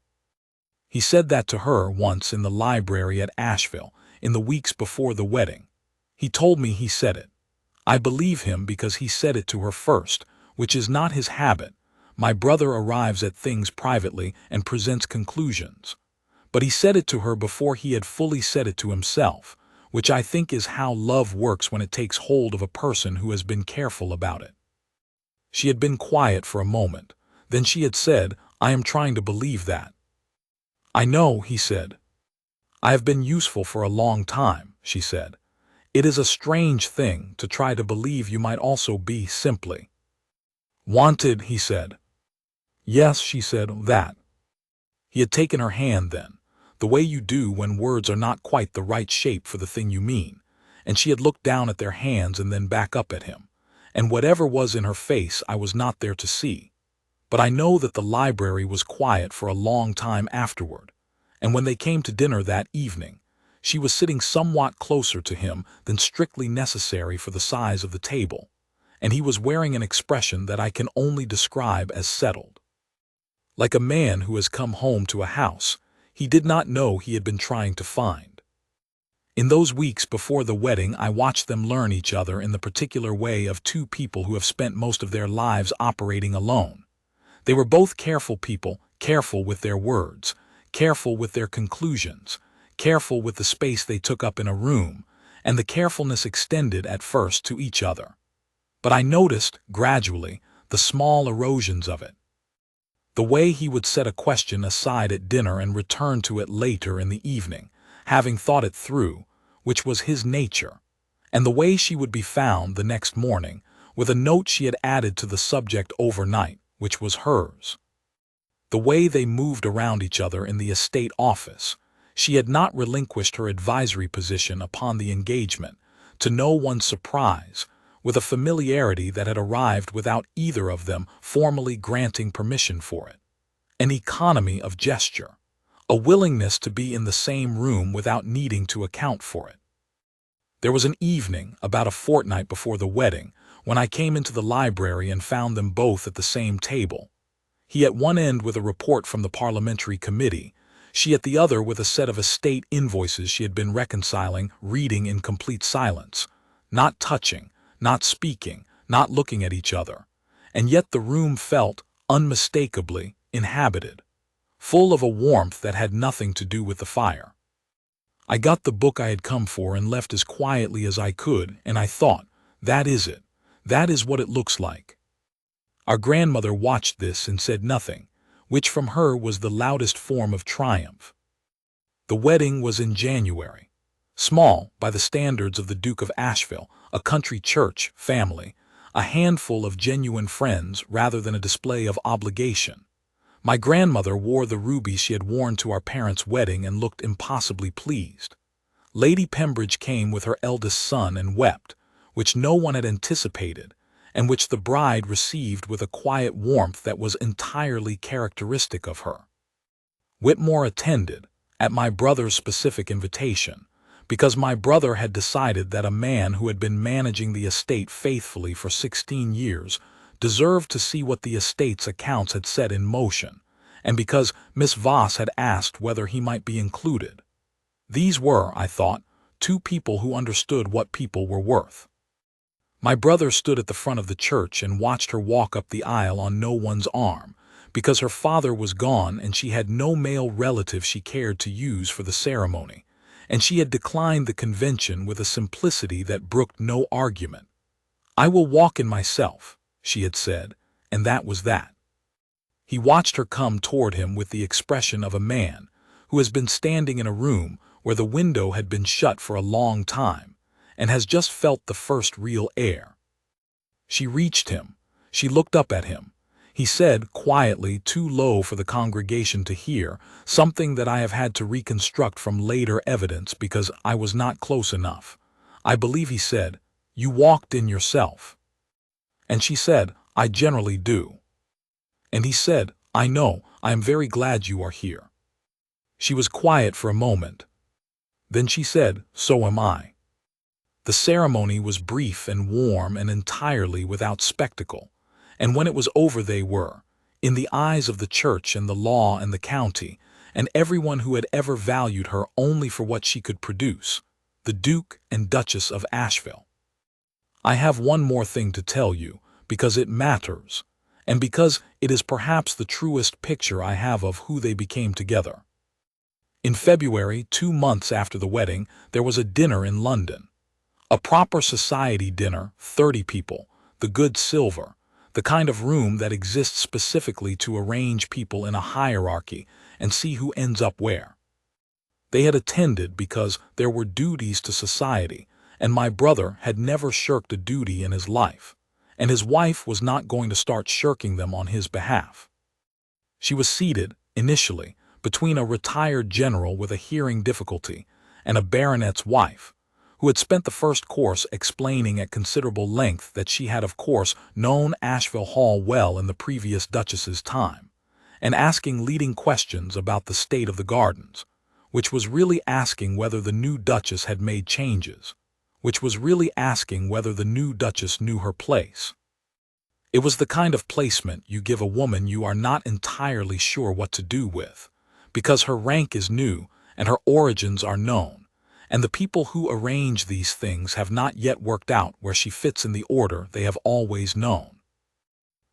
He said that to her once in the library at Asheville, in the weeks before the wedding. He told me he said it. I believe him because he said it to her first, which is not his habit. My brother arrives at things privately and presents conclusions. But he said it to her before he had fully said it to himself, which I think is how love works when it takes hold of a person who has been careful about it. She had been quiet for a moment. Then she had said, "I am trying to believe that." "I know," he said. "I have been useful for a long time," she said. "It is a strange thing to try to believe you might also be simply wanted," he said. "Yes," she said, "that." He had taken her hand then, the way you do when words are not quite the right shape for the thing you mean, and she had looked down at their hands and then back up at him, and whatever was in her face I was not there to see. But I know that the library was quiet for a long time afterward, and when they came to dinner that evening, she was sitting somewhat closer to him than strictly necessary for the size of the table, and he was wearing an expression that I can only describe as settled. Like a man who has come home to a house he did not know he had been trying to find. In those weeks before the wedding I watched them learn each other in the particular way of two people who have spent most of their lives operating alone. They were both careful people, careful with their words, careful with their conclusions, careful with the space they took up in a room, and the carefulness extended at first to each other. But I noticed, gradually, the small erosions of it. The way he would set a question aside at dinner and return to it later in the evening, having thought it through, which was his nature, and the way she would be found the next morning with a note she had added to the subject overnight, which was hers. The way they moved around each other in the estate office. She had not relinquished her advisory position upon the engagement, to no one's surprise, with a familiarity that had arrived without either of them formally granting permission for it. An economy of gesture, a willingness to be in the same room without needing to account for it. There was an evening, about a fortnight before the wedding, when I came into the library and found them both at the same table. He at one end with a report from the parliamentary committee, she at the other with a set of estate invoices she had been reconciling, reading in complete silence, not touching, not speaking, not looking at each other, and yet the room felt, unmistakably, inhabited, full of a warmth that had nothing to do with the fire. I got the book I had come for and left as quietly as I could, and I thought, that is it, that is what it looks like. Our grandmother watched this and said nothing, which from her was the loudest form of triumph. The wedding was in January. Small, by the standards of the Duke of Asheville, a country church family, a handful of genuine friends rather than a display of obligation. My grandmother wore the ruby she had worn to our parents' wedding and looked impossibly pleased. Lady Pembridge came with her eldest son and wept, which no one had anticipated, and which the bride received with a quiet warmth that was entirely characteristic of her. Whitmore attended, at my brother's specific invitation, because my brother had decided that a man who had been managing the estate faithfully for 16 years deserved to see what the estate's accounts had set in motion, and because Miss Voss had asked whether he might be included. These were, I thought, two people who understood what people were worth. My brother stood at the front of the church and watched her walk up the aisle on no one's arm, because her father was gone and she had no male relative she cared to use for the ceremony, and she had declined the convention with a simplicity that brooked no argument. "I will walk in myself," she had said, and that was that. He watched her come toward him with the expression of a man who has been standing in a room where the window had been shut for a long time and has just felt the first real air. She reached him. She looked up at him. He said, quietly, too low for the congregation to hear, something that I have had to reconstruct from later evidence because I was not close enough. I believe he said, "You walked in yourself." And she said, "I generally do." And he said, "I know, I am very glad you are here." She was quiet for a moment. Then she said, "So am I." The ceremony was brief and warm and entirely without spectacle, and when it was over they were, in the eyes of the church and the law and the county, and everyone who had ever valued her only for what she could produce, the Duke and Duchess of Asheville. I have one more thing to tell you, because it matters, and because it is perhaps the truest picture I have of who they became together. In February, 2 months after the wedding, there was a dinner in London. A proper society dinner, 30 people, the good silver, the kind of room that exists specifically to arrange people in a hierarchy and see who ends up where. They had attended because there were duties to society, and my brother had never shirked a duty in his life, and his wife was not going to start shirking them on his behalf. She was seated, initially, between a retired general with a hearing difficulty and a baronet's wife, who had spent the first course explaining at considerable length that she had of course known Asheville Hall well in the previous duchess's time, and asking leading questions about the state of the gardens, which was really asking whether the new duchess had made changes, which was really asking whether the new duchess knew her place. It was the kind of placement you give a woman you are not entirely sure what to do with, because her rank is new and her origins are known, and the people who arrange these things have not yet worked out where she fits in the order they have always known.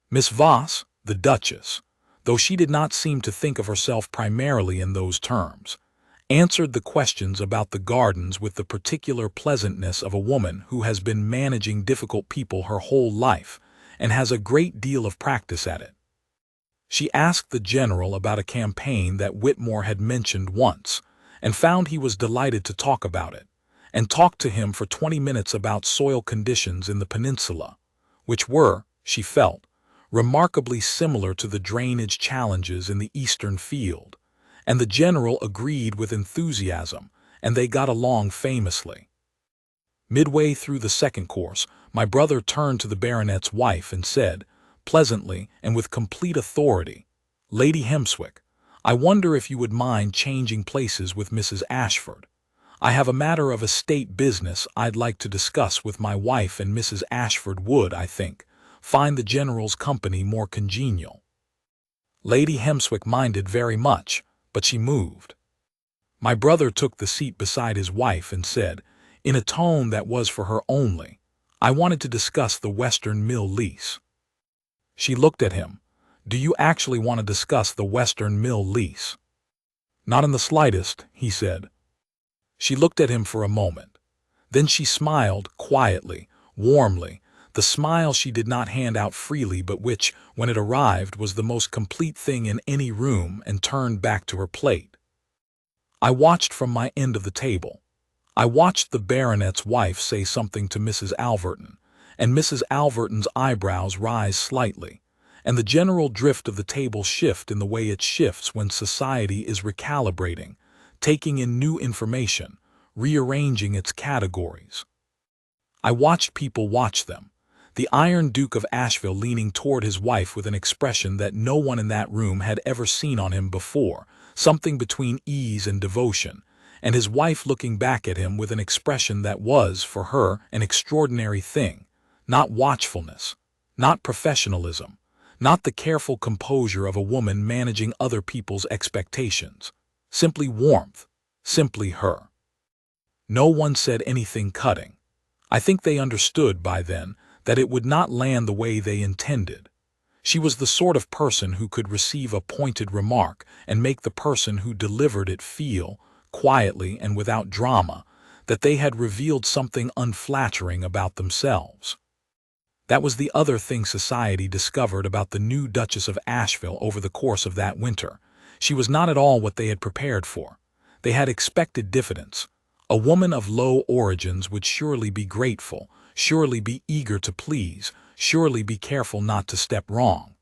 Miss Voss, the Duchess, though she did not seem to think of herself primarily in those terms, answered the questions about the gardens with the particular pleasantness of a woman who has been managing difficult people her whole life and has a great deal of practice at it. She asked the general about a campaign that Whitmore had mentioned once, and found he was delighted to talk about it, and talked to him for 20 minutes about soil conditions in the peninsula, which were, she felt, remarkably similar to the drainage challenges in the eastern field, and the general agreed with enthusiasm, and they got along famously. Midway through the second course, my brother turned to the baronet's wife and said, pleasantly and with complete authority, "Lady Hemswick, I wonder if you would mind changing places with Mrs. Ashford. I have a matter of estate business I'd like to discuss with my wife, and Mrs. Ashford would, I think, find the general's company more congenial." Lady Hemswick minded very much, but she moved. My brother took the seat beside his wife and said, in a tone that was for her only, "I wanted to discuss the Western Mill lease." She looked at him. "Do you actually want to discuss the Western Mill lease?" "Not in the slightest," he said. She looked at him for a moment. Then she smiled, quietly, warmly, the smile she did not hand out freely but which, when it arrived, was the most complete thing in any room, and turned back to her plate. I watched from my end of the table. I watched the baronet's wife say something to Mrs. Alverton, and Mrs. Alverton's eyebrows rise slightly, and the general drift of the table shift in the way it shifts when society is recalibrating, taking in new information, rearranging its categories. I watched people watch them, the Iron Duke of Asheville leaning toward his wife with an expression that no one in that room had ever seen on him before, something between ease and devotion, and his wife looking back at him with an expression that was, for her, an extraordinary thing, not watchfulness, not professionalism, not the careful composure of a woman managing other people's expectations, simply warmth, simply her. No one said anything cutting. I think they understood by then that it would not land the way they intended. She was the sort of person who could receive a pointed remark and make the person who delivered it feel, quietly and without drama, that they had revealed something unflattering about themselves. That was the other thing society discovered about the new Duchess of Asheville over the course of that winter. She was not at all what they had prepared for. They had expected diffidence. A woman of low origins would surely be grateful, surely be eager to please, surely be careful not to step wrong.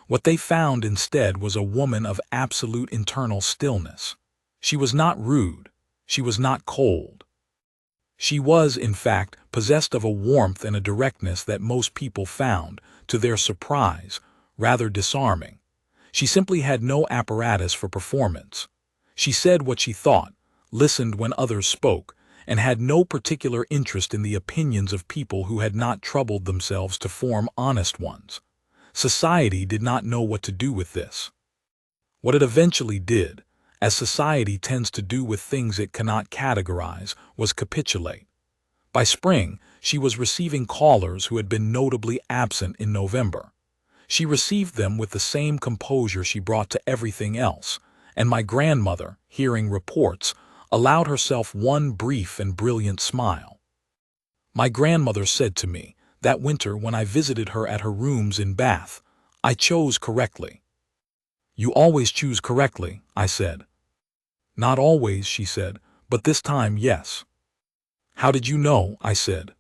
What they found instead was a woman of absolute internal stillness. She was not rude. She was not cold. She was, in fact, possessed of a warmth and a directness that most people found, to their surprise, rather disarming. She simply had no apparatus for performance. She said what she thought, listened when others spoke, and had no particular interest in the opinions of people who had not troubled themselves to form honest ones. Society did not know what to do with this. What it eventually did, as society tends to do with things it cannot categorize, was capitulate. By spring, she was receiving callers who had been notably absent in November. She received them with the same composure she brought to everything else, and my grandmother, hearing reports, allowed herself one brief and brilliant smile. My grandmother said to me, that winter when I visited her at her rooms in Bath, "I chose correctly." "You always choose correctly," I said. "Not always," she said, "but this time, yes." "How did you know?" I said.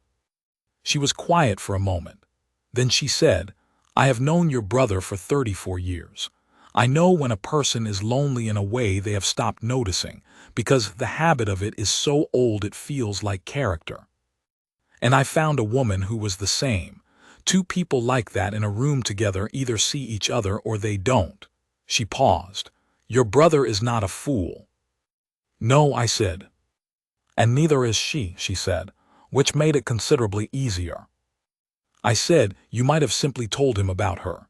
She was quiet for a moment. Then she said, "I have known your brother for 34 years. I know when a person is lonely in a way they have stopped noticing, because the habit of it is so old it feels like character. And I found a woman who was the same. Two people like that in a room together either see each other or they don't." She paused. "Your brother is not a fool." "No," I said. "And neither is she," she said, which made it considerably easier. I said, "You might have simply told him about her."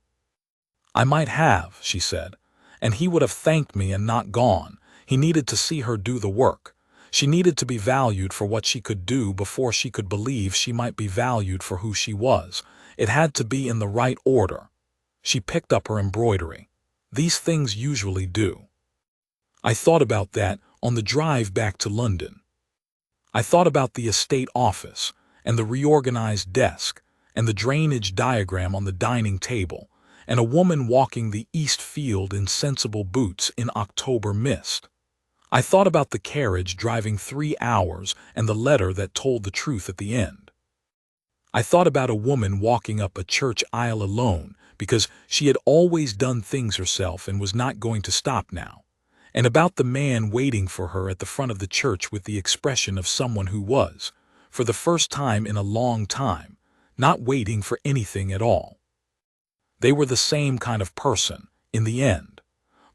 "I might have," she said, "and he would have thanked me and not gone. He needed to see her do the work. She needed to be valued for what she could do before she could believe she might be valued for who she was. It had to be in the right order." She picked up her embroidery. "These things usually do." I thought about that on the drive back to London. I thought about the estate office, and the reorganized desk, and the drainage diagram on the dining table, and a woman walking the east field in sensible boots in October mist. I thought about the carriage driving 3 hours and the letter that told the truth at the end. I thought about a woman walking up a church aisle alone because she had always done things herself and was not going to stop now, and about the man waiting for her at the front of the church with the expression of someone who was, for the first time in a long time, not waiting for anything at all. They were the same kind of person, in the end.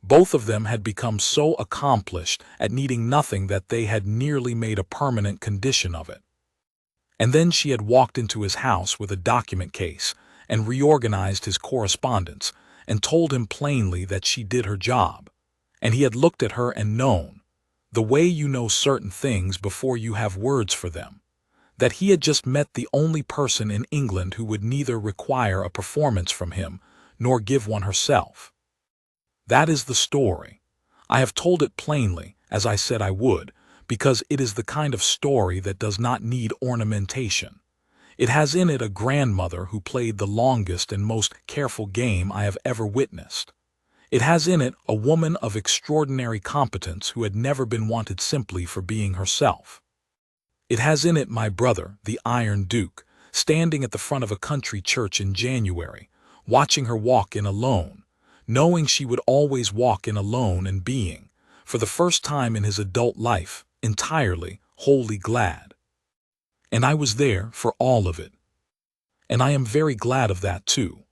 Both of them had become so accomplished at needing nothing that they had nearly made a permanent condition of it. And then she had walked into his house with a document case and reorganized his correspondence and told him plainly that she did her job. And he had looked at her and known, the way you know certain things before you have words for them, that he had just met the only person in England who would neither require a performance from him nor give one herself. That is the story. I have told it plainly, as I said I would, because it is the kind of story that does not need ornamentation. It has in it a grandmother who played the longest and most careful game I have ever witnessed. It has in it a woman of extraordinary competence who had never been wanted simply for being herself. It has in it my brother, the Iron Duke, standing at the front of a country church in January, watching her walk in alone, knowing she would always walk in alone and being, for the first time in his adult life, entirely, wholly glad. And I was there for all of it. And I am very glad of that too.